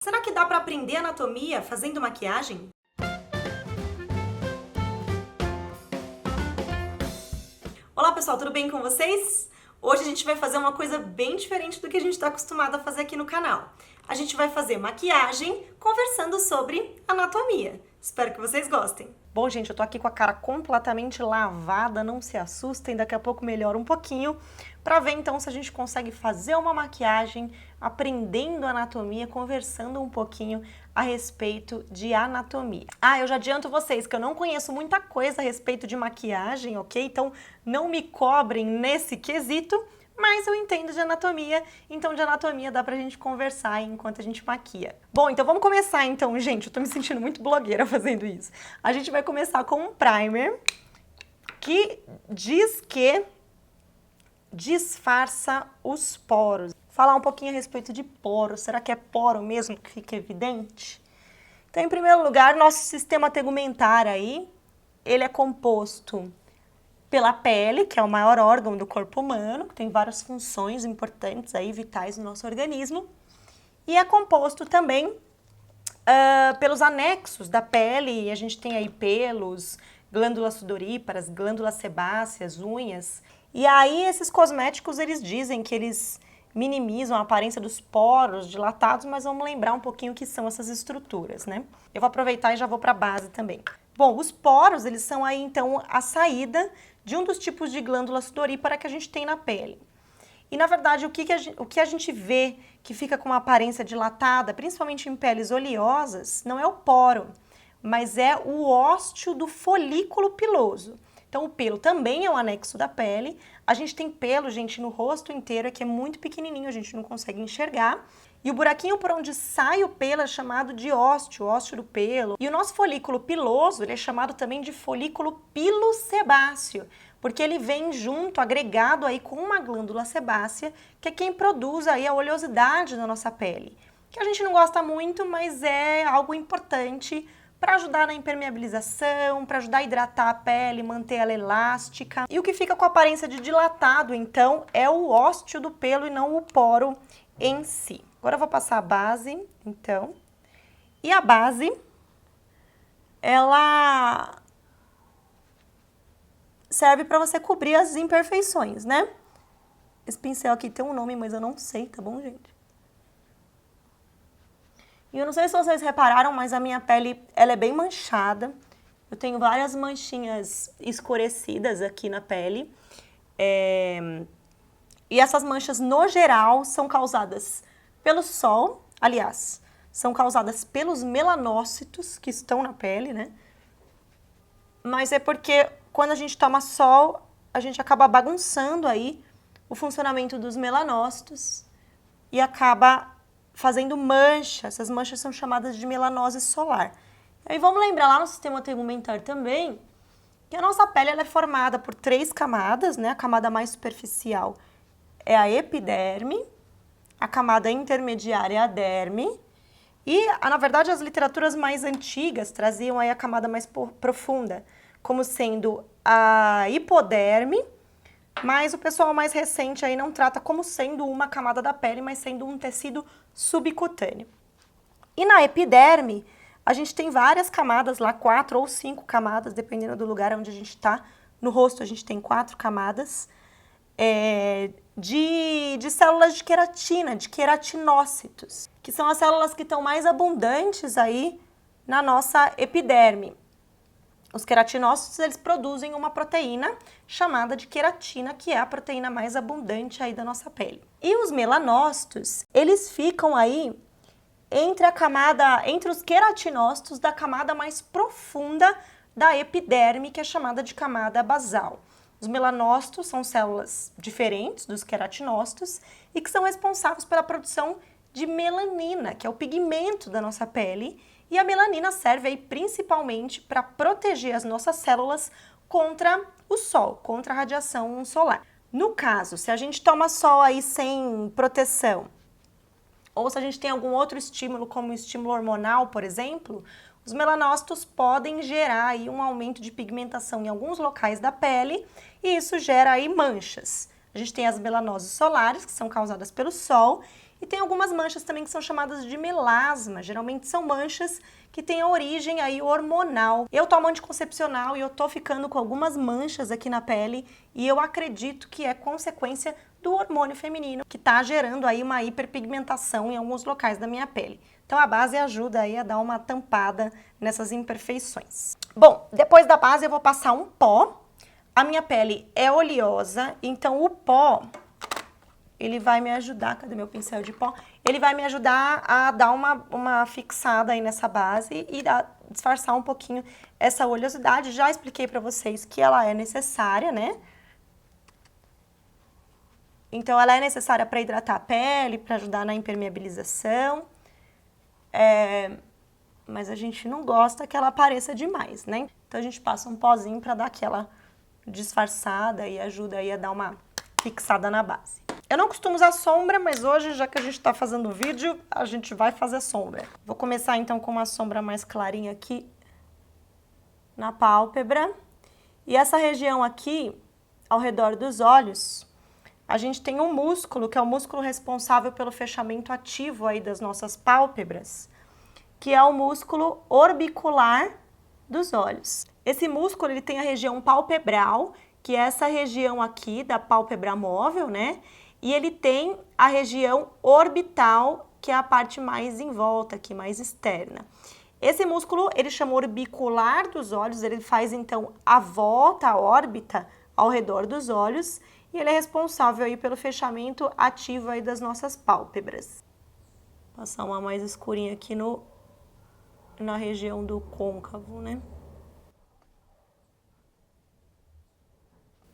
Será que dá para aprender anatomia fazendo maquiagem? Olá pessoal, tudo bem com vocês? Hoje a gente vai fazer uma coisa bem diferente do que a gente está acostumado a fazer aqui no canal. A gente vai fazer maquiagem conversando sobre anatomia. Espero que vocês gostem. Bom, gente, eu tô aqui com a cara completamente lavada, não se assustem, daqui a pouco melhora um pouquinho, para ver então se a gente consegue fazer uma maquiagem aprendendo anatomia, conversando um pouquinho a respeito de anatomia. Eu já adianto vocês que eu não conheço muita coisa a respeito de maquiagem, ok? Então não me cobrem nesse quesito, mas eu entendo de anatomia, então de anatomia dá pra gente conversar enquanto a gente maquia. Bom, então vamos começar então, gente, eu tô me sentindo muito blogueira fazendo isso. A gente vai começar com um primer que diz que disfarça os poros. Falar um pouquinho a respeito de poros, será que é poro mesmo que fica evidente? Então, em primeiro lugar, nosso sistema tegumentar aí, ele é composto pela pele, que é o maior órgão do corpo humano, que tem várias funções importantes aí, vitais no nosso organismo, e é composto também pelos anexos da pele, a gente tem aí pelos, glândulas sudoríparas, glândulas sebáceas, unhas, e aí esses cosméticos, eles dizem que eles minimizam a aparência dos poros dilatados, mas vamos lembrar um pouquinho o que são essas estruturas, né? Eu vou aproveitar e já vou para a base também. Bom, os poros, eles são aí então a saída de um dos tipos de glândula sudorípara que a gente tem na pele. E na verdade, o que a gente vê que fica com uma aparência dilatada, principalmente em peles oleosas, não é o poro, mas é o ósteo do folículo piloso. Então, o pelo também é um anexo da pele. A gente tem pelo, gente, no rosto inteiro, que é muito pequenininho, a gente não consegue enxergar. E o buraquinho por onde sai o pelo é chamado de ósteo, ósteo do pelo. E o nosso folículo piloso, ele é chamado também de folículo pilosebáceo, porque ele vem junto, agregado aí com uma glândula sebácea, que é quem produz aí a oleosidade da nossa pele. Que a gente não gosta muito, mas é algo importante para ajudar na impermeabilização, para ajudar a hidratar a pele, manter ela elástica. E o que fica com a aparência de dilatado, então, é o ósteo do pelo e não o poro em si. Agora eu vou passar a base, então. E a base, ela serve para você cobrir as imperfeições, né? Esse pincel aqui tem um nome, mas eu não sei, tá bom, gente? E eu não sei se vocês repararam, mas a minha pele, ela é bem manchada. Eu tenho várias manchinhas escurecidas aqui na pele. E essas manchas, no geral, são causadas pelo sol. Aliás, são causadas pelos melanócitos que estão na pele, né? Mas é porque quando a gente toma sol, a gente acaba bagunçando aí o funcionamento dos melanócitos e acaba fazendo mancha. Essas manchas são chamadas de melanose solar. E aí vamos lembrar lá no sistema tegumentar também que a nossa pele ela é formada por 3 camadas, né? A camada mais superficial é a epiderme, a camada intermediária é a derme e, na verdade, as literaturas mais antigas traziam aí a camada mais profunda, como sendo a hipoderme, mas o pessoal mais recente aí não trata como sendo uma camada da pele, mas sendo um tecido subcutâneo. E na epiderme, a gente tem várias camadas lá, 4 ou 5 camadas, dependendo do lugar onde a gente está. No rosto a gente tem 4 camadas de células de queratina, de queratinócitos, que são as células que estão mais abundantes aí na nossa epiderme. Os queratinócitos, eles produzem uma proteína chamada de queratina, que é a proteína mais abundante aí da nossa pele. E os melanócitos, eles ficam aí entre os queratinócitos da camada mais profunda da epiderme, que é chamada de camada basal. Os melanócitos são células diferentes dos queratinócitos e que são responsáveis pela produção de melanina, que é o pigmento da nossa pele, e a melanina serve aí principalmente para proteger as nossas células contra o sol, contra a radiação solar. No caso, se a gente toma sol aí sem proteção, ou se a gente tem algum outro estímulo, como o estímulo hormonal, por exemplo, os melanócitos podem gerar aí um aumento de pigmentação em alguns locais da pele e isso gera aí manchas. A gente tem as melanoses solares, que são causadas pelo sol, E tem algumas manchas também que são chamadas de melasma, geralmente são manchas que têm a origem aí hormonal. Eu tomo anticoncepcional e eu tô ficando com algumas manchas aqui na pele e eu acredito que é consequência do hormônio feminino que tá gerando aí uma hiperpigmentação em alguns locais da minha pele. Então a base ajuda aí a dar uma tampada nessas imperfeições. Bom, depois da base eu vou passar um pó. A minha pele é oleosa, então o pó, ele vai me ajudar, cadê meu pincel de pó? Ele vai me ajudar a dar uma fixada aí nessa base e disfarçar um pouquinho essa oleosidade. Já expliquei pra vocês que ela é necessária, né? Então ela é necessária para hidratar a pele, para ajudar na impermeabilização. Mas a gente não gosta que ela apareça demais, né? Então a gente passa um pozinho para dar aquela disfarçada e ajuda aí a dar uma fixada na base. Eu não costumo usar sombra, mas hoje, já que a gente tá fazendo vídeo, a gente vai fazer sombra. Vou começar então com uma sombra mais clarinha aqui na pálpebra. E essa região aqui, ao redor dos olhos, a gente tem um músculo, que é o músculo responsável pelo fechamento ativo aí das nossas pálpebras, que é o músculo orbicular dos olhos. Esse músculo, ele tem a região palpebral, que é essa região aqui da pálpebra móvel, né? E ele tem a região orbital, que é a parte mais em volta aqui, mais externa. Esse músculo, ele chama orbicular dos olhos, ele faz então a volta, a órbita ao redor dos olhos, e ele é responsável aí pelo fechamento ativo aí das nossas pálpebras. Vou passar uma mais escurinha aqui na região do côncavo, né?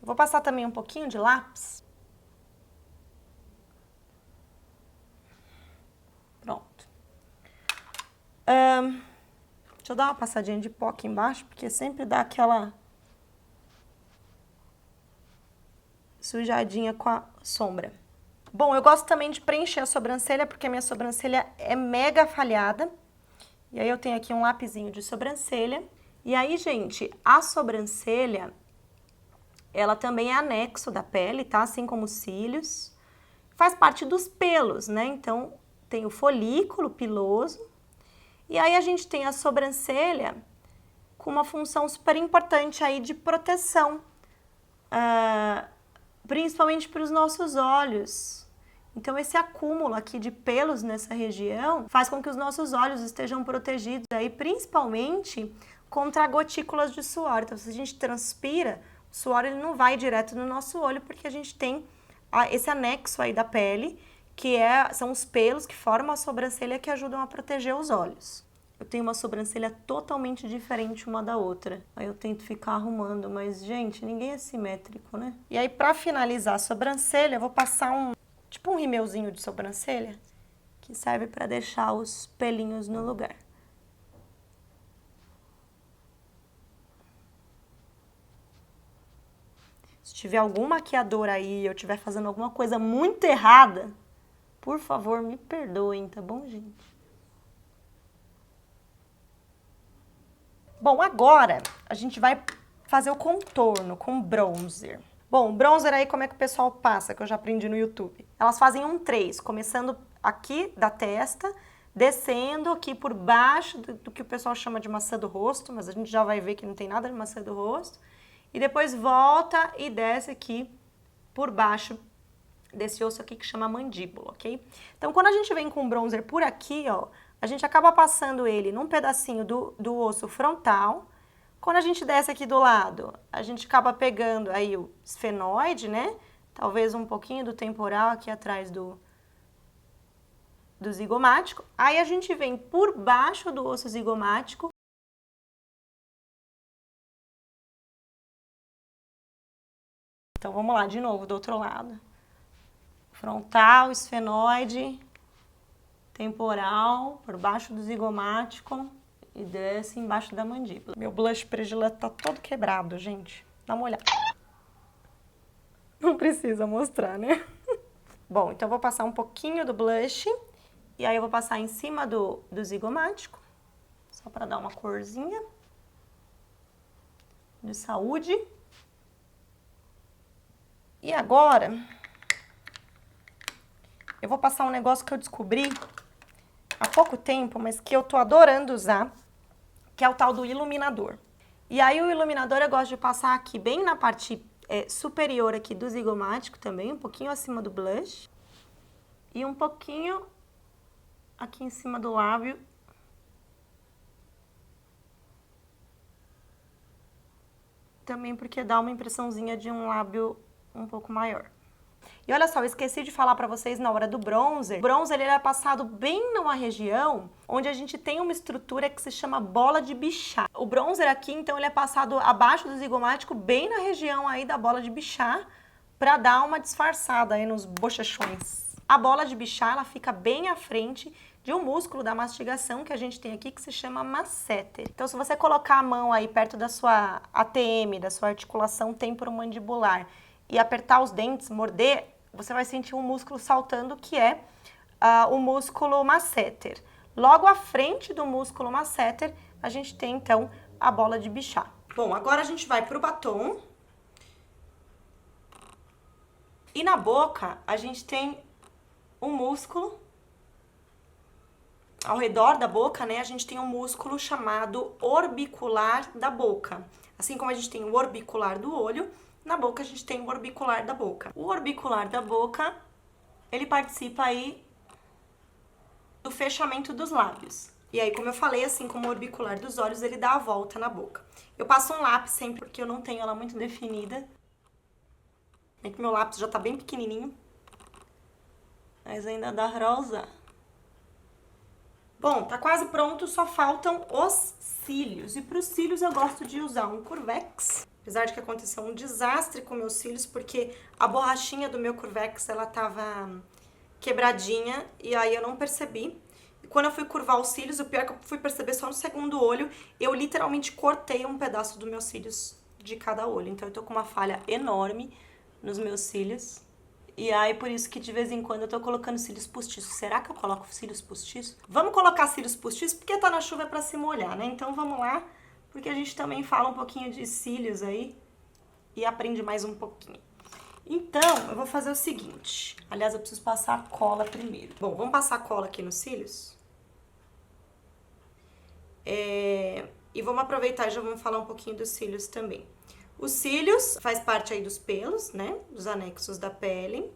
Vou passar também um pouquinho de lápis. Pronto. Deixa eu dar uma passadinha de pó aqui embaixo, porque sempre dá aquela sujadinha com a sombra. Bom, eu gosto também de preencher a sobrancelha, porque a minha sobrancelha é mega falhada. E aí eu tenho aqui um lapisinho de sobrancelha. E aí, gente, a sobrancelha, ela também é anexo da pele, tá? Assim como os cílios. Faz parte dos pelos, né? Então, tem o folículo piloso. E aí a gente tem a sobrancelha com uma função super importante aí de proteção. Principalmente para os nossos olhos. Então, esse acúmulo aqui de pelos nessa região faz com que os nossos olhos estejam protegidos aí, principalmente contra gotículas de suor. Então, se a gente transpira, o suor ele não vai direto no nosso olho, porque a gente tem esse anexo aí da pele, que são os pelos que formam a sobrancelha que ajudam a proteger os olhos. Eu tenho uma sobrancelha totalmente diferente uma da outra. Aí eu tento ficar arrumando, mas, gente, ninguém é simétrico, né? E aí, pra finalizar a sobrancelha, eu vou passar tipo um rímelzinho de sobrancelha, que serve pra deixar os pelinhos no lugar. Se tiver algum maquiador aí e eu estiver fazendo alguma coisa muito errada, por favor, me perdoem, tá bom, gente? Bom, agora a gente vai fazer o contorno com bronzer. Bom, o bronzer aí, como é que o pessoal passa, que eu já aprendi no YouTube? Elas fazem um 3, começando aqui da testa, descendo aqui por baixo do que o pessoal chama de maçã do rosto, mas a gente já vai ver que não tem nada de maçã do rosto. E depois volta e desce aqui por baixo desse osso aqui que chama mandíbula, ok? Então, quando a gente vem com o bronzer por aqui, ó, a gente acaba passando ele num pedacinho do osso frontal. Quando a gente desce aqui do lado, a gente acaba pegando aí o esfenoide, né? Talvez um pouquinho do temporal aqui atrás do zigomático. Aí a gente vem por baixo do osso zigomático. Então, vamos lá, de novo, do outro lado. Frontal, esfenoide, temporal, por baixo do zigomático e desce embaixo da mandíbula. Meu blush predileto tá todo quebrado, gente. Dá uma olhada. Não precisa mostrar, né? Bom, então eu vou passar um pouquinho do blush e aí eu vou passar em cima do zigomático, só pra dar uma corzinha de saúde. E agora eu vou passar um negócio que eu descobri há pouco tempo, mas que eu tô adorando usar, que é o tal do iluminador. E aí o iluminador eu gosto de passar aqui bem na parte superior aqui do zigomático também, um pouquinho acima do blush. E um pouquinho aqui em cima do lábio. Também porque dá uma impressãozinha de um lábio um pouco maior. E olha só, eu esqueci de falar pra vocês na hora do bronzer. O bronzer ele é passado bem numa região onde a gente tem uma estrutura que se chama bola de bichar. O bronzer aqui, então, ele é passado abaixo do zigomático, bem na região aí da bola de bichar, pra dar uma disfarçada aí nos bochechões. A bola de bichar, ela fica bem à frente de um músculo da mastigação que a gente tem aqui, que se chama masseter. Então, se você colocar a mão aí perto da sua ATM, da sua articulação temporomandibular, e apertar os dentes, morder, você vai sentir um músculo saltando, que é o músculo masseter. Logo à frente do músculo masseter, a gente tem, então, a bola de bichar. Bom, agora a gente vai pro batom. E na boca, a gente tem um músculo. Ao redor da boca, né, a gente tem um músculo chamado orbicular da boca. Assim como a gente tem o orbicular do olho, na boca a gente tem o orbicular da boca. O orbicular da boca, ele participa aí do fechamento dos lábios. E aí, como eu falei, assim como o orbicular dos olhos, ele dá a volta na boca. Eu passo um lápis sempre porque eu não tenho ela muito definida. É que meu lápis já tá bem pequenininho. Mas ainda dá pra usar. Bom, tá quase pronto, só faltam os cílios. E pros cílios eu gosto de usar um Curvex. Apesar de que aconteceu um desastre com meus cílios, porque a borrachinha do meu Curvex, ela tava quebradinha, e aí eu não percebi. E quando eu fui curvar os cílios, o pior é que eu fui perceber só no segundo olho, eu literalmente cortei um pedaço dos meus cílios de cada olho. Então eu tô com uma falha enorme nos meus cílios. E aí, por isso que de vez em quando eu tô colocando cílios postiços. Será que eu coloco cílios postiços? Vamos colocar cílios postiços, porque tá na chuva é pra se molhar, né? Então vamos lá, porque a gente também fala um pouquinho de cílios aí e aprende mais um pouquinho. Então, eu vou fazer o seguinte. Aliás, eu preciso passar a cola primeiro. Bom, vamos passar a cola aqui nos cílios. E vamos aproveitar e já vamos falar um pouquinho dos cílios também. Os cílios faz parte aí dos pelos, né? Dos anexos da pele.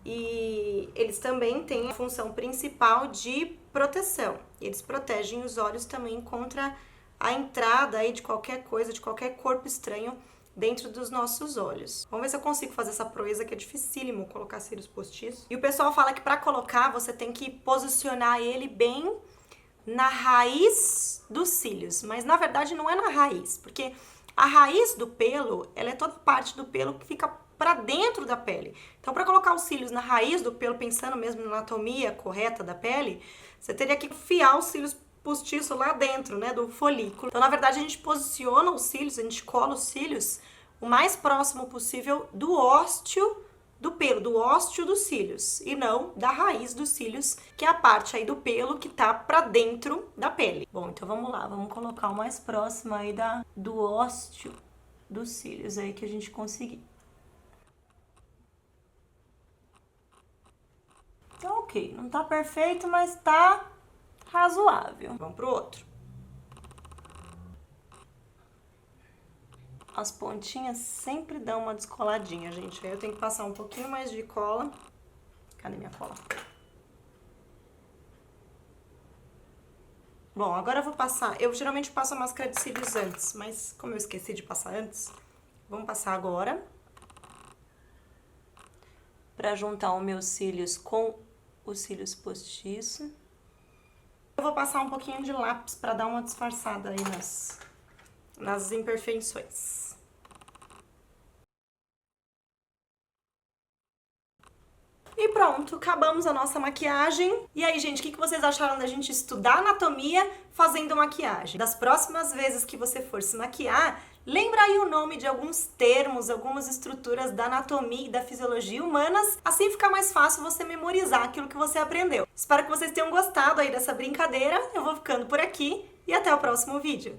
E eles também têm a função principal de proteção. Eles protegem os olhos também contra a entrada aí de qualquer coisa, de qualquer corpo estranho dentro dos nossos olhos. Vamos ver se eu consigo fazer essa proeza, que é dificílimo colocar cílios postiços. E o pessoal fala que pra colocar você tem que posicionar ele bem na raiz dos cílios. Mas na verdade não é na raiz, porque a raiz do pelo, ela é toda parte do pelo que fica pra dentro da pele. Então, pra colocar os cílios na raiz do pelo, pensando mesmo na anatomia correta da pele, você teria que enfiar os cílios postiços lá dentro, né, do folículo. Então, na verdade, a gente posiciona os cílios, a gente cola os cílios o mais próximo possível do ósteo do pelo, do ósteo dos cílios, e não da raiz dos cílios, que é a parte aí do pelo que tá pra dentro da pele. Bom, então vamos lá, vamos colocar o mais próximo aí do ósteo dos cílios aí que a gente conseguir. Então, ok, não tá perfeito, mas tá razoável. Vamos pro outro. As pontinhas sempre dão uma descoladinha, gente. Aí eu tenho que passar um pouquinho mais de cola. Cadê minha cola? Bom, agora eu vou passar... Eu geralmente passo a máscara de cílios antes, mas como eu esqueci de passar antes, vamos passar agora. Pra juntar os meus cílios com os cílios postiços. Eu vou passar um pouquinho de lápis pra dar uma disfarçada aí nas imperfeições. E pronto, acabamos a nossa maquiagem. E aí, gente, o que vocês acharam da gente estudar anatomia fazendo maquiagem? Das próximas vezes que você for se maquiar, lembra aí o nome de alguns termos, algumas estruturas da anatomia e da fisiologia humanas, assim fica mais fácil você memorizar aquilo que você aprendeu. Espero que vocês tenham gostado aí dessa brincadeira. Eu vou ficando por aqui e até o próximo vídeo.